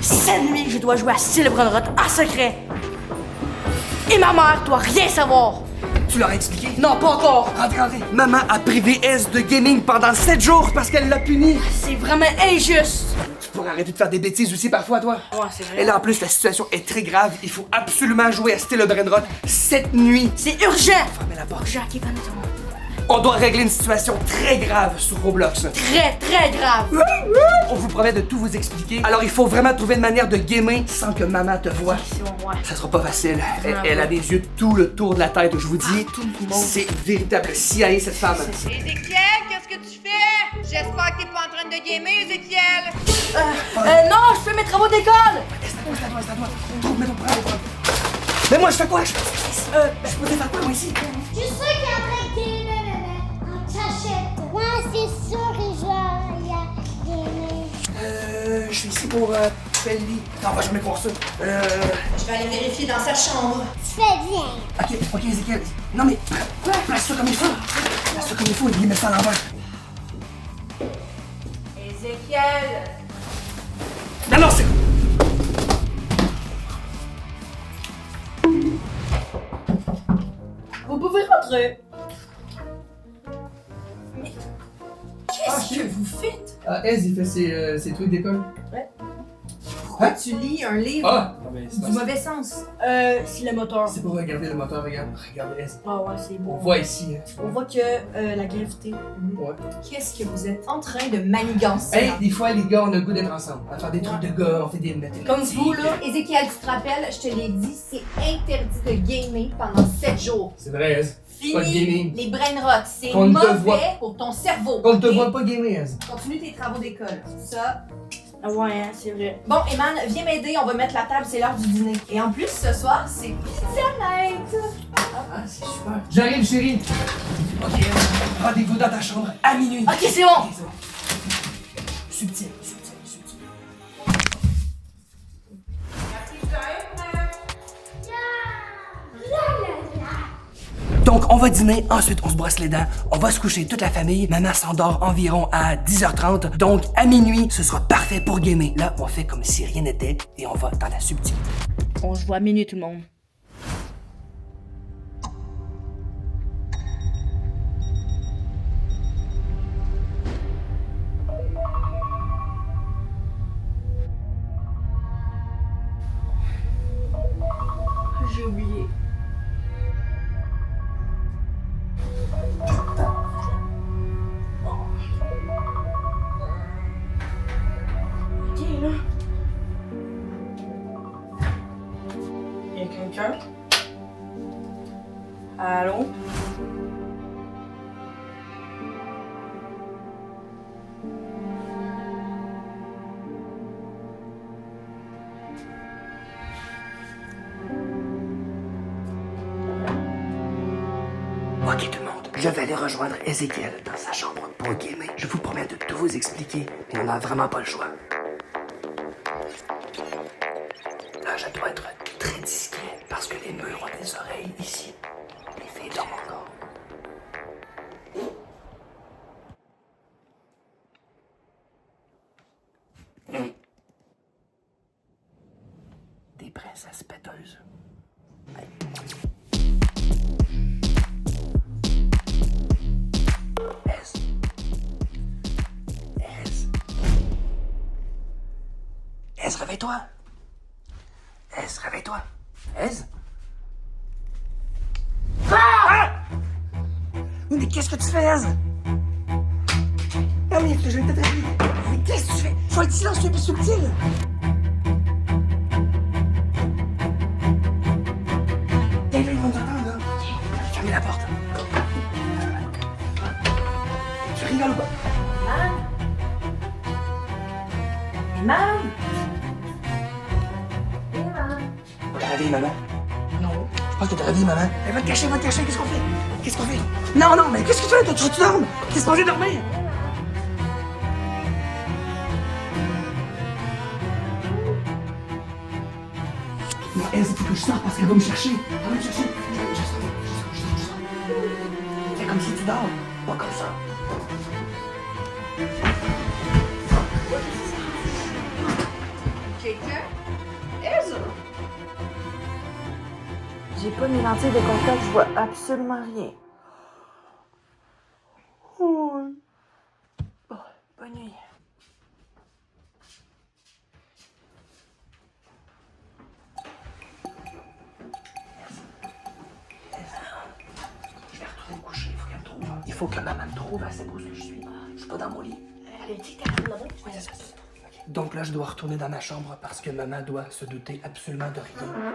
Cette nuit, je dois jouer à Style Brunrot en secret. Et ma mère doit rien savoir. Tu leur as expliqué? Non, pas encore. Rentrez, rentrez. Maman a privé S de gaming pendant 7 jours parce qu'elle l'a puni. C'est vraiment injuste. Tu pourrais arrêter de faire des bêtises aussi parfois, toi. Ouais, c'est vrai. Et là, en plus, la situation est très grave. Il faut absolument jouer à Style Brainrot cette nuit. C'est urgent. Fermez la porte. Urgent, Kevin, tout le monde. On doit régler une situation très grave sur Roblox. Très, très grave. On vous promet de tout vous expliquer. Alors, il faut vraiment trouver une manière de gamer sans que maman te voie. C'est bon, ouais. Ça sera pas facile. Elle, Vraiment elle a pas. des yeux tout le tour de la tête, je vous dis. Tout le monde. C'est véritable CIA, cette femme. Ézéchiel, qu'est-ce que tu fais? J'espère que t'es pas en train de gamer, Ézéchiel. Non, je fais mes travaux d'école. C'est à toi. Trouve-moi ton problème. Mais moi, je fais quoi? Je suis supposé faire quoi, moi, ici? Je suis sûre qu'il est en train de gamer, maman, en cachette. Ouais, c'est sûr que je vais y gamer. Je suis ici pour, Pelli. Non, on va jamais voir ça. Je vais aller vérifier dans sa chambre. Tu fais bien. Ok, Ezekiel. Non, mais, place ça comme il faut. Place ça comme il faut, il met ça à l'envers. Ézéchiel. Non, c'est... Vous pouvez rentrer. Qu'est-ce que vous faites? Ez, il fait ses trucs d'école. Pourquoi tu lis un livre Ah! Non, mais du mauvais sens? C'est le moteur. C'est pour regarder le moteur, regarde. Regarde, Ez. Ah ouais, c'est On beau. voit ici, hein. On voit que la gravité. Ouais. Qu'est-ce que vous êtes en train de manigancer? Hey, des fois, les gars, on a le goût d'être ensemble. À faire des trucs de gars, on fait des... Comme vous, là. Ézéchiel, tu te rappelles, je te l'ai dit, c'est interdit de gamer pendant 7 jours. C'est vrai, Ez. Pas de Fini gaming. les brain-rots, c'est Qu'on ne te mauvais voit- pour ton cerveau. On ne te ok? voit pas gamer, Ez. Continue tes travaux d'école. Ça. Ah ouais, hein, c'est vrai. Bon, Eman, viens m'aider, on va mettre la table, c'est l'heure du dîner. Et en plus, ce soir, c'est pizza night. Ah, c'est super. J'arrive, chérie. Ok, rendez-vous dans ta chambre à minuit. Ok, c'est bon. Ok, c'est bon. Subtil. Donc, on va dîner, ensuite on se brosse les dents, on va se coucher toute la famille. Maman s'endort environ à 10h30, donc à minuit, ce sera parfait pour gamer. Là, on fait comme si rien n'était et on va dans la subtilité. On se voit à minuit, tout le monde. J'ai oublié. Ok, là. Y'a quelqu'un? Allô? Ok tout le monde, je vais aller rejoindre Ezekiel dans sa chambre pour gamer. Je vous promets de tout vous expliquer, mais on n'a vraiment pas le choix. Là, je dois être très discret parce que les murs ont des oreilles ici. Les filles dorment encore. Des princesses péteuses. Ez. Ez, réveille-toi. Ez, réveille-toi. Ez. Ah! Mais qu'est-ce que tu fais, Ez? Ah oui, je vais t'attraper. Mais qu'est-ce que tu fais? Faut être silencieux et subtil. Viens, ils vont t'entendre, là. Fermez la porte. Tu rigoles ou pas? Eman! T'as réveillé maman? Non. Je pense que t'as réveillé maman. Elle va te cacher, qu'est-ce qu'on fait? Qu'est-ce qu'on fait? Non, mais qu'est-ce que tu fais? Tu dormes? T'es supposé dormir? Non, elle, il faut que je sorte parce qu'elle va me chercher. Elle va me chercher. Je sors. Fais comme si tu dors, pas comme ça. quelqu'un? Elsa? J'ai pas mes lentilles de contact, je vois absolument rien. Bon, bonne nuit. Je vais retourner me coucher, il faut qu'elle me trouve. Il faut que maman me trouve, elle sait pas où je suis. Je suis pas dans mon lit. Elle a dit que t'es là-bas? Oui, c'est ça. Ok. Donc là, je dois retourner dans ma chambre parce que maman doit se douter absolument de rien.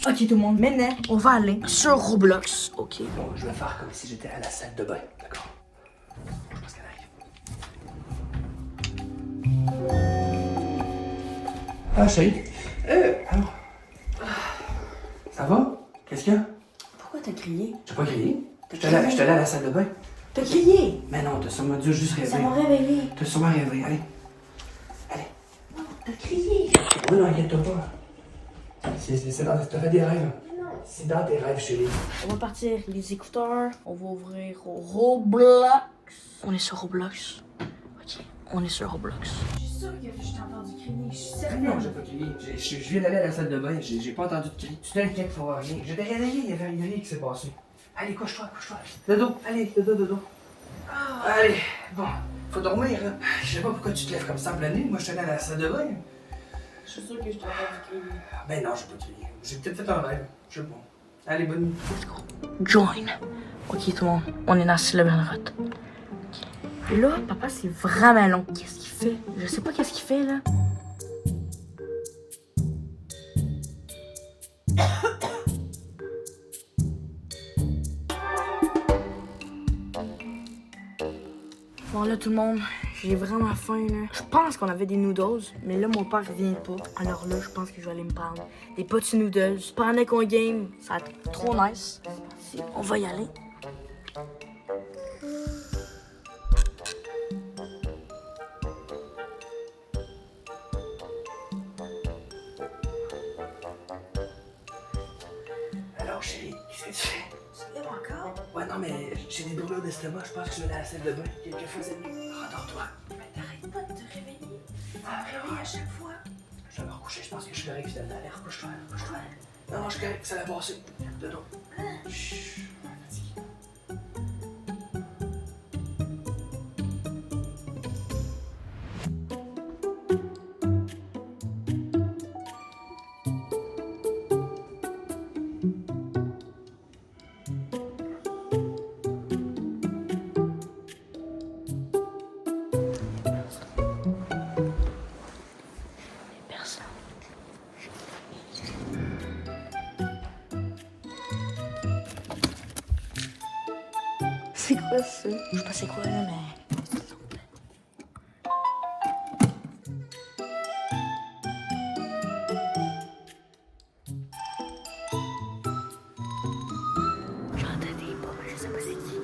Ok tout le monde, maintenant on va aller sur Roblox, ok? Bon, je vais faire comme si j'étais à la salle de bain, d'accord? Je pense qu'elle arrive. Ah, chérie. Alors? Ça va? Qu'est-ce qu'il y a? Pourquoi t'as crié? J'ai pas crié. J'étais allé à la salle de bain. T'as crié? Mais non, t'as sûrement dû juste rêver. Ça m'a réveillé. T'as sûrement rêvé, allez. Allez. Non, t'as crié. Oui, non, inquiète-toi pas. C'est dans... T'as fait des rêves. C'est dans tes rêves, chérie. On va partir les écouteurs, on va ouvrir Roblox. On est sur Roblox. Ok, on est sur Roblox. Je suis sûre que je t'ai entendu crier. Je suis Non, certaine. j'ai pas crié. Je viens d'aller à la salle de bain, j'ai pas entendu de cri. Tu t'inquiètes pour rien. J'étais réveillé, il y avait rien qui s'est passé. Allez, couche-toi. Dodo, allez, dodo. Allez, bon, faut dormir, hein. Je sais pas pourquoi tu te lèves comme ça en pleine nuit. Moi, je suis allé à la salle de bain. Je suis sûr que je t'ai entendu crier. Ben non, j'ai pas crié. J'ai peut-être fait un rêve. Je sais pas. Allez, bonne nuit. Join. Ok tout le monde, on est dans le Bernadette. Et là, papa c'est vraiment long. Qu'est-ce qu'il fait? Je sais pas qu'est-ce qu'il fait là. Bon là tout le monde, j'ai vraiment faim là. Je pense qu'on avait des noodles, mais là mon père vient pas. Alors là, je pense que je vais aller me prendre des petits noodles. Pendant qu'on game, ça va être trop nice. On va y aller. Alors, chérie, qu'est-ce que tu fais? Tu te lèves encore? Ouais, non, mais j'ai des douleurs d'estomac. Je pense que je vais aller à la salle de bain. Quelques fois cette nuit. Rendors-toi. Mais t'arrêtes pas de te réveiller. Tu me réveilles à chaque fois. Je vais me recoucher. Je pense que je suis correct finalement. Allez, recouche-toi. Non, je suis correct. Ça l'a passé. Dodo. Chut. Fatigué. Personne. C'est quoi ça? Je sais pas c'est quoi là, mais. J'entends des pas, mais je sais pas c'est qui.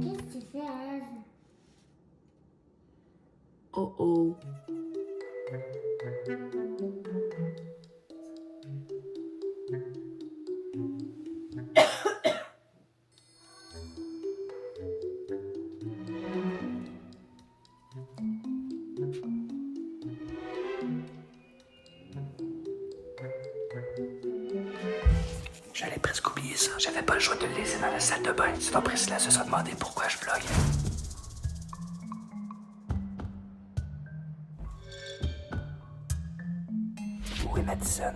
Qu'est-ce que tu fais, Eve? Oh oh. J'allais presque oublier ça. J'avais pas le choix de le laisser dans la salle de bain. C'est après cela se soit demandé pourquoi je vlog. Où est Madison?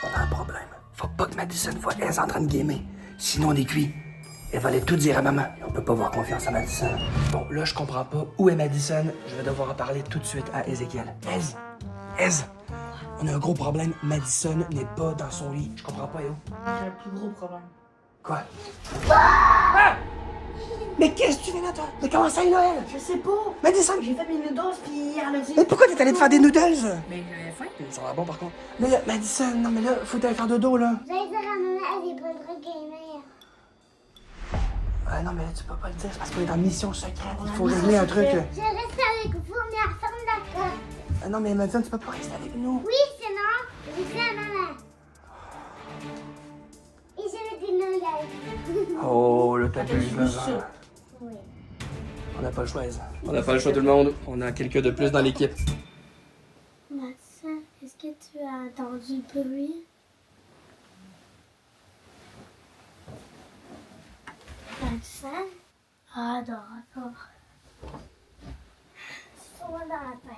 On a un problème. Faut pas que Madison voit qu'elle est en train de gamer. Sinon, on est cuit. Elle va aller tout dire à maman. Et on peut pas avoir confiance à Madison. Bon, là, je comprends pas. Où est Madison? Je vais devoir en parler tout de suite à Ezekiel. Ez! On a un gros problème. Madison n'est pas dans son lit. Je comprends pas, yo. J'ai un plus gros problème. Quoi? Ah! Mais qu'est-ce que tu fais là, toi? Mais comment ça, Noël? Je sais pas. Madison! J'ai fait mes noodles puis elle a dit. Mais pourquoi t'es allé te faire des noodles? Mais j'avais faim. Ça va bon, par contre. Mais là, Madison, non, mais là, faut aller faire dodo, là. J'allais dire à maman, elle est pas le droit de gamer. Ah non, mais là, tu peux pas le dire, c'est parce qu'on est en mission secrète. Il faut régler un truc. Je reste avec vous, mais ensemble d'accord. Ah non, mais Madison, tu peux pas rester avec nous. Oui, sinon, j'ai dit à maman. Et je vais des nouvelles. Oh, là, t'abuses, là. Oui. On n'a pas le choix, Eza. On n'a pas le choix, tout le monde. On a quelqu'un de plus dans l'équipe. Madison, est-ce que tu as entendu le bruit? Madison? Ah, d'accord. C'est souvent dans la tête.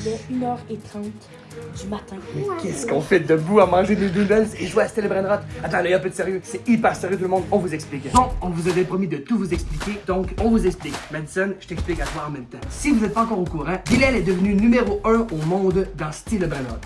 Il est 1h30 du matin. Qu'est-ce qu'on fait debout à manger des noodles et jouer à Stella Brainrot? Attends, là, un peu de sérieux. C'est hyper sérieux, tout le monde. On vous explique. Bon, on vous avait promis de tout vous expliquer, donc on vous explique. Madison, je t'explique à toi en même temps. Si vous n'êtes pas encore au courant, Bilal est devenu numéro 1 au monde dans Stella Brainrot.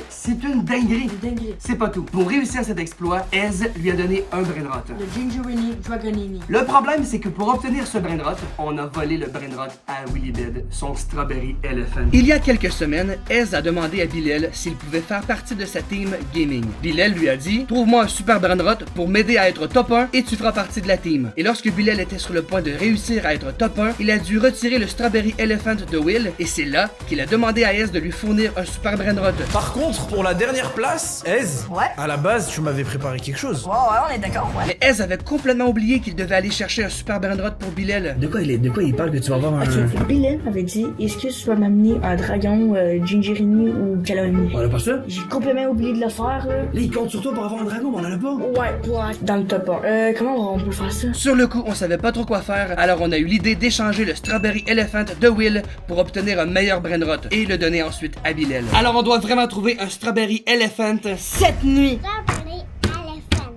C'est une dinguerie. C'est pas tout. Pour réussir cet exploit, Ez lui a donné un Brainrot. Le Gingerini Dragonini. Le problème, c'est que pour obtenir ce Brainrot, on a volé le Brainrot à Willybed, son Strawberry Elephant. Il y a quelques semaines, Ez a demandé à Bilal s'il pouvait faire partie de sa team gaming. Bilal lui a dit « Trouve-moi un super Brainrot pour m'aider à être top 1 et tu feras partie de la team. » Et lorsque Bilal était sur le point de réussir à être top 1, il a dû retirer le Strawberry Elephant de Will et c'est là qu'il a demandé à Ez de lui fournir un super Brainrot. Par contre, pour la dernière place, Ez, Ouais. à la base, tu m'avais préparé quelque chose. Ouais, on est d'accord, ouais. Mais Ez avait complètement oublié qu'il devait aller chercher un super Brainrot pour Bilal. De quoi il parle que tu vas avoir un... Ok, Bilal m'avait dit, est-ce que tu vas m'amener un dragon, Gingerini ou Calomnie? On a pas ça? J'ai complètement oublié de le faire, là. Là, il compte sur toi pour avoir un dragon, mais on en a pas. Ouais, pour être dans le top 1. Comment on peut faire ça? Sur le coup, on savait pas trop quoi faire, alors on a eu l'idée d'échanger le Strawberry Elephant de Will pour obtenir un meilleur Brainrot et le donner ensuite à Bilal. Alors on doit vraiment trouver un Strawberry Elephant cette nuit. Strawberry Elephant.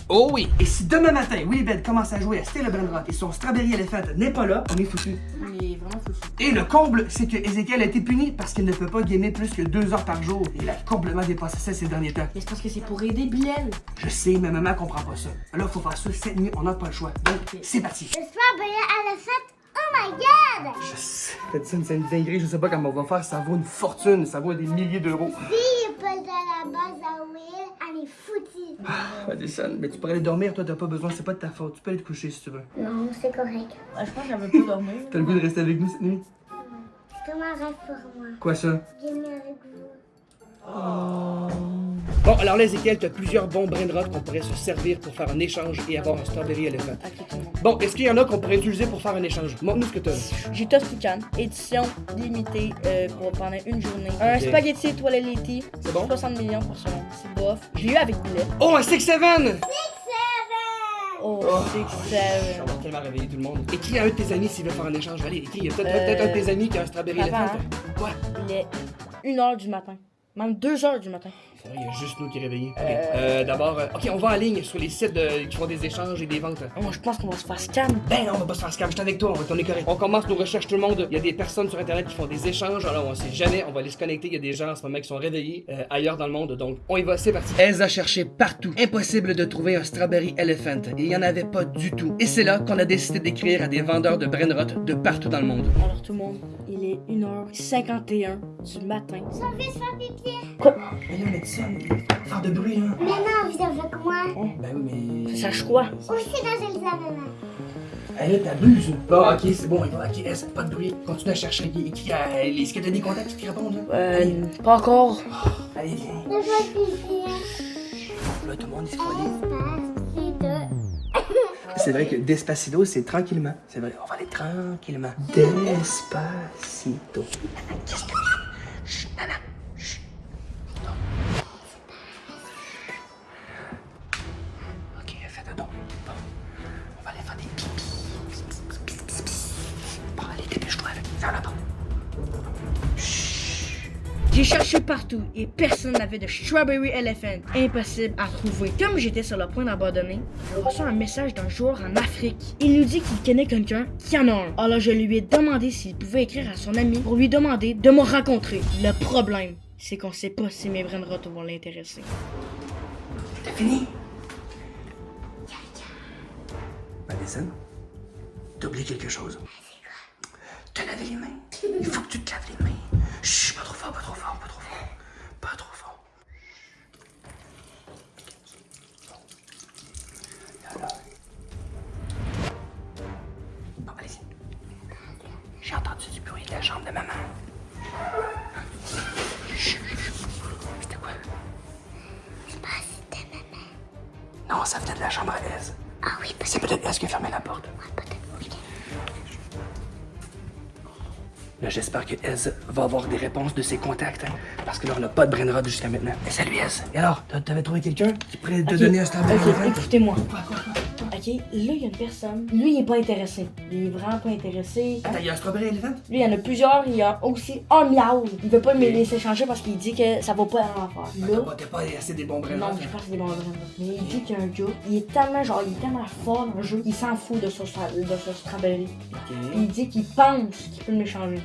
Oh oui! Et si demain matin, Willybed commence à jouer à Stella Brainrot et son Strawberry Elephant n'est pas là, on est foutu. Il est vraiment fou. Et le comble, c'est que Ezekiel a été puni parce qu'il ne peut pas gamer plus que 2 heures par jour. Il a complètement dépassé ça ces derniers temps. Mais c'est parce que c'est pour aider Bilal. Je sais, mais maman comprend pas ça. Alors faut faire ça cette nuit, on n'a pas le choix. Donc, c'est parti. Le Strawberry Elephant. Oh my god! Je sais, Madison, c'est une dinguerie, je sais pas comment on va faire, ça vaut une fortune, ça vaut des milliers d'euros. Si il peut de la base à Will, elle est foutue. Madison, mais tu pourrais aller dormir, toi t'as pas besoin, c'est pas de ta faute, tu peux aller te coucher si tu veux. Non, c'est correct. Je pense qu'elle veut pas dormir. T'as le goût de rester avec nous cette nuit? Comme un rêve pour moi. Quoi ça? Gamer avec vous. Bon, alors là, Ezekiel, t'as plusieurs bons Brainrot qu'on pourrait se servir pour faire un échange et avoir un Strawberry Elephant. Ok, tout le monde. Bon, est-ce qu'il y en a qu'on pourrait utiliser pour faire un échange? Montre-nous ce que t'as. J'ai Tostican, édition limitée pour pendant une journée. Un spaghetti étoilé Leti, C'est bon? 60 millions par semaine. C'est bof. J'ai eu avec Bilal. Oh, un 6-7! Oh, c'est Ça va tellement réveiller tout le monde. Écris à un de tes amis s'il veut faire un échange. Allez, écris. Il y a peut-être un de tes amis qui a un Strawberry Papa, Elephant. Quoi? Il est 1h du matin. Même 2h du matin. C'est vrai, il y a juste nous qui est réveillés. Ok, d'abord, ok, on va en ligne sur les sites qui font des échanges et des ventes. Moi, je pense qu'on va se faire scam. Ben non, on va pas se faire scam, je suis avec toi, on est correct. On commence nos recherches tout le monde. Il y a des personnes sur internet qui font des échanges, alors on sait jamais, on va aller se connecter. Il y a des gens en ce moment qui sont réveillés ailleurs dans le monde, donc on y va, c'est parti. Elle a cherché partout. Impossible de trouver un Strawberry Elephant, et il y en avait pas du tout. Et c'est là qu'on a décidé d'écrire à des vendeurs de Brainrot de partout dans le monde. Alors, tout le monde, il est 1h51 du matin. J'ai envie de faire pipi. Mais là, Madison, faire de bruit, là. Mais non, viens avec moi. Ben oui, mais. Ça sache quoi? Aussi dans les maman. Hey, là, t'abuses. Bon, ok, c'est bon, ok, pas de bruit. Continue à chercher, écris à. Est-ce que t'as des contacts qui te répondent, là? Pas encore. Allez, viens. Je veux pipi. Là, tout le monde, il se faut aller. Despacito. C'est vrai que Despacito, c'est tranquillement. C'est vrai, on va aller tranquillement. Despacito. Qu'est-ce que tu Chut, nana. Chut. Non. Ok, fais de don. Bon, on va aller faire des pipis. Bon, allez, dépêche-toi. Ferme la porte. J'ai cherché partout et personne n'avait de Strawberry Elephant. Impossible à trouver. Comme j'étais sur le point d'abandonner, j'ai reçu un message d'un joueur en Afrique. Il nous dit qu'il connaît quelqu'un qui en a un. Alors je lui ai demandé s'il pouvait écrire à son ami pour lui demander de me rencontrer. Le problème, c'est qu'on sait pas si mes Brainrot vont l'intéresser. T'as fini? Madison, t'as oublié quelque chose. Te laver les mains. Il faut que tu te laves les mains. Chut, pas trop fort, pas trop fort, pas trop fort. Pas trop fort. Alors. Bon, allez-y. J'ai entendu du bruit de la chambre de maman. peut-être la chambre à Aise. Ah oui, parce C'est peut-être Aise qui a fermé la porte. Là, j'espère que Aise va avoir des réponses de ses contacts, hein, parce que là, on n'a pas de brain rot jusqu'à maintenant. Et salut Aise. Et alors, t'avais trouvé quelqu'un qui pourrait te donner un strawberry Ok, elephant? écoutez-moi. Ok, là, il y a une personne. Lui, il est pas intéressé. Il est vraiment pas intéressé. Attends, il y a un strawberry elephant? Lui, il y en a plusieurs. Il y a aussi un miaou. Il veut pas me laisser changer parce qu'il dit que ça va pas en affaire. Là, T'as pas assez des bons brain non, rot, je hein? pense que c'est des bons brains. Mais il dit qu'il y a un gars. Il est tellement fort dans le jeu. Il s'en fout de ce strawberry. Ok. Il dit qu'il pense qu'il peut me changer.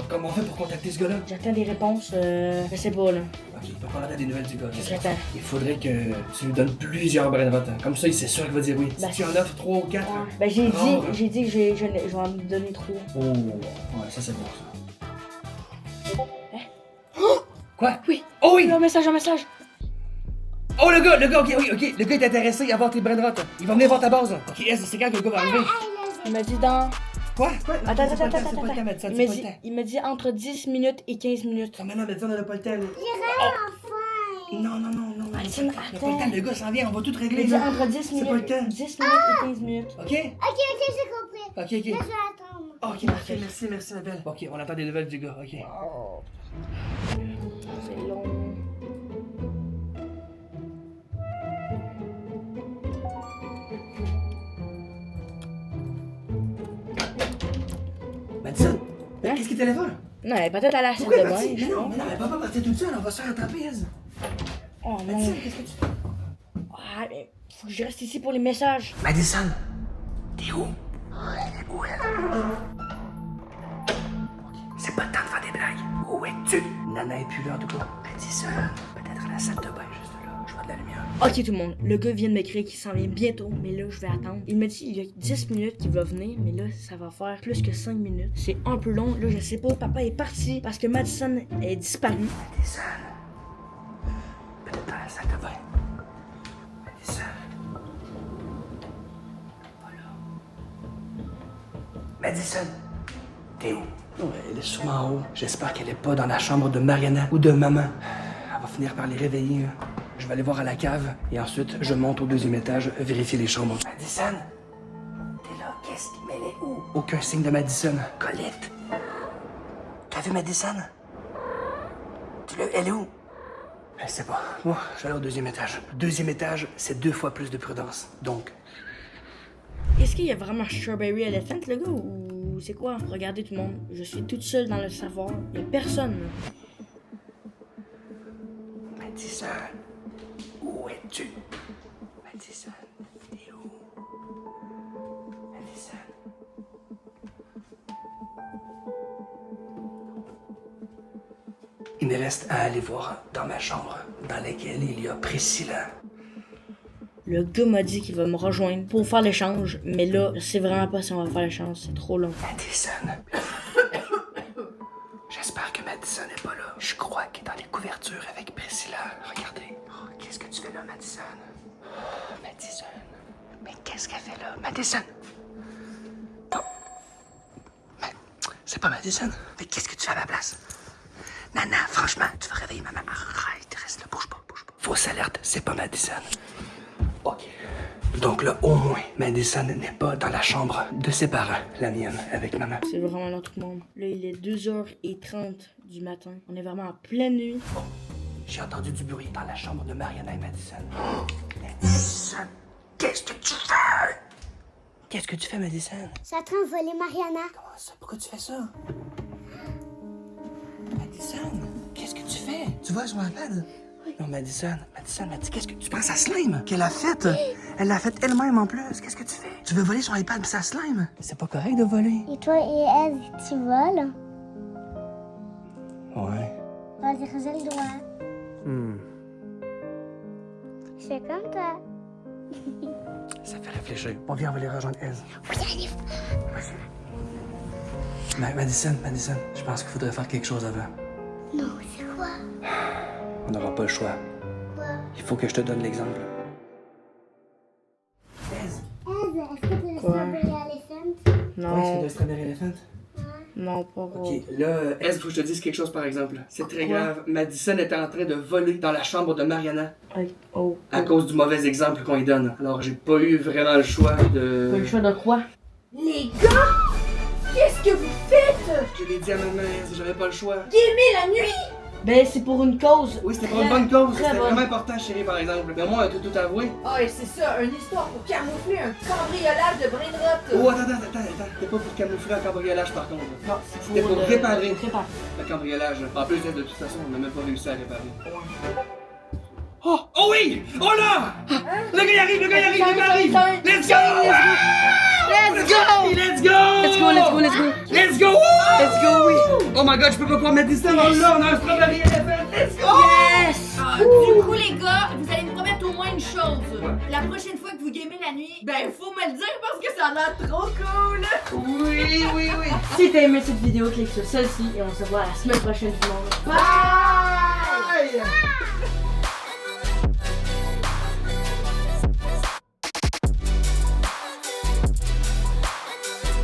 Comment on fait pour contacter ce gars-là? J'attends des réponses, je sais pas là. Ok, donc on attend des nouvelles du gars. J'attends. Il faudrait que tu lui donnes plusieurs brain rot, hein. Comme ça, il sait sûr qu'il va dire oui. Ben, Si tu en offres 3 ou 4. Ouais. Ben j'ai Rare, hein. dit que je vais en donner 3. Oh, ouais, ça c'est bon ça. Quoi? Oui. Oh oui! Un message. Oh le gars, ok, oui, ok. Le gars est intéressé à avoir tes brain rot. Il va venir voir ta base. Ok, c'est quand que le gars va arriver? Il m'a dit dans... Quoi? Attends. Il m'a dit entre 10 minutes et 15 minutes. Non, mais non, mais ça, on n'a pas le temps. Là. enfin. Non. Attends. On n'a pas le temps, le gars s'en vient, on va tout Il régler. m'a dit là. entre 10 C'est pas le minutes, temps. 10 minutes et 15 minutes. Ok? Ok, j'ai compris. Ok. Là, je vais attendre. Ok, parfait, merci ma belle. Ok, on attend des nouvelles du gars, ok. C'est long. Madison, qu'est-ce qu'il téléphone? Non, elle est peut-être à la salle Pourquoi de parti? bain. Mais non, mais papa partait toute seule, on va se faire attraper, elle. Oh non. Madison, qu'est-ce que tu fais? Ah, mais faut que je reste ici pour les messages. Madison, t'es où? Elle est où, elle? C'est pas le temps de faire des blagues. Où es-tu? Nana est plus là, en tout cas. Madison, peut-être à la salle de bain, juste là. Je vois de la lumière. Ok tout le monde, le gars vient de m'écrire qu'il s'en vient bientôt, mais là je vais attendre. Il m'a dit il y a 10 minutes qu'il va venir, mais là ça va faire plus que 5 minutes. C'est un peu long, là je sais pas, papa est parti parce que Madison est disparu. Madison, peut-être à la salle de bain. Madison. Voilà. Madison, t'es où? Elle est sûrement en haut. J'espère qu'elle est pas dans la chambre de Mariana ou de maman. Elle va finir par les réveiller. Je vais aller voir à la cave et ensuite je monte au 2e étage vérifier les chambres. Madison, t'es là, qu'est-ce qui mêle où? Aucun signe de Madison. Colette, t'as vu Madison? Elle est où? Elle sait pas. Moi, je vais aller au 2e étage. 2e étage, c'est 2 fois plus de prudence. Donc, Est-ce qu'il y a vraiment Strawberry Elephant le gars ou c'est quoi? Regardez tout le monde, je suis toute seule dans le savoir, il y a personne. Madison, où es-tu? Madison, t'es où? Madison. Il me reste à aller voir dans ma chambre, dans laquelle il y a Priscilla. Le gars m'a dit qu'il va me rejoindre pour faire l'échange, mais là, je sais vraiment pas si on va faire l'échange, c'est trop long. Madison. J'espère que Madison n'est pas là. Je crois qu'elle est dans les couvertures avec Priscilla. Regardez. Oh, qu'est-ce que tu fais là, Madison? Oh, Madison. Mais qu'est-ce qu'elle fait là? Madison! Non. Mais c'est pas Madison. Mais qu'est-ce que tu fais à ma place? Nana, franchement, tu vas réveiller maman. Arrête, reste là, bouge pas. Fausse alerte, c'est pas Madison. Ok. Donc là, au moins, Madison n'est pas dans la chambre de ses parents, la mienne, avec maman. C'est vraiment long tout le monde. Là, il est 2h30 du matin. On est vraiment en pleine nuit. J'ai entendu du bruit dans la chambre de Mariana et Madison. Madison, qu'est-ce que tu fais? Qu'est-ce que tu fais, Madison? Je suis en train de voler Mariana. Comment ça? Pourquoi tu fais ça? Madison, qu'est-ce que tu fais? Tu vois sur iPad? Non, Madison, qu'est-ce que tu penses à Slime? Qu'elle a fait? Elle l'a fait elle-même en plus. Qu'est-ce que tu fais? Tu veux voler son iPad mais ça Slime? C'est pas correct de voler. Et toi et elle, tu voles? Ouais. On dirait que j'ai le droit. Je fais comme toi. Ça fait réfléchir. On vient, on va les rejoindre, Ez. Oui, allez. Madison, je pense qu'il faudrait faire quelque chose avant. Non, c'est quoi? On n'aura pas le choix. Quoi? Il faut que je te donne l'exemple. Ez. Est-ce que tu es le strawberry elephant? Non, Strawberry Elephant? Non, pas gros. Ok, là, est-ce que je te dise quelque chose par exemple? C'est très grave. Madison était en train de voler dans la chambre de Mariana Oh. à cause du mauvais exemple qu'on lui donne. Alors, j'ai pas eu vraiment le choix de. Pas le choix de quoi? Les gars, qu'est-ce que vous faites? Je l'ai dit à ma mère, j'avais pas le choix. Gamer la nuit? Ben, c'est pour une cause. Oui, c'était pour une bonne cause. Très C'était bonne. vraiment important, chérie, par exemple. Mais moi, tout avoué. Ah, et c'est ça, une histoire pour camoufler un cambriolage de brain Oh, attends. C'était pas pour camoufler un cambriolage, par contre. Non, c'est C'était pour réparer Réparer. le cambriolage. En plus, de toute façon, on n'a même pas réussi à réparer. Ouais. Oh! Oh oui! Oh là! Le gars y arrive! Let's go! Let's go! Let's go! Let's go, oui! Oh my god, je peux pas croire Madison, on l'a, on a un strawberry elephant! Let's go! Yes! Du coup, les gars, vous allez me promettre au moins une chose. La prochaine fois que vous gamez la nuit, ben, faut me le dire parce que ça a l'air trop cool. Oui. Si t'as aimé cette vidéo, clique sur celle-ci et on se voit la semaine prochaine tout le monde. Bye!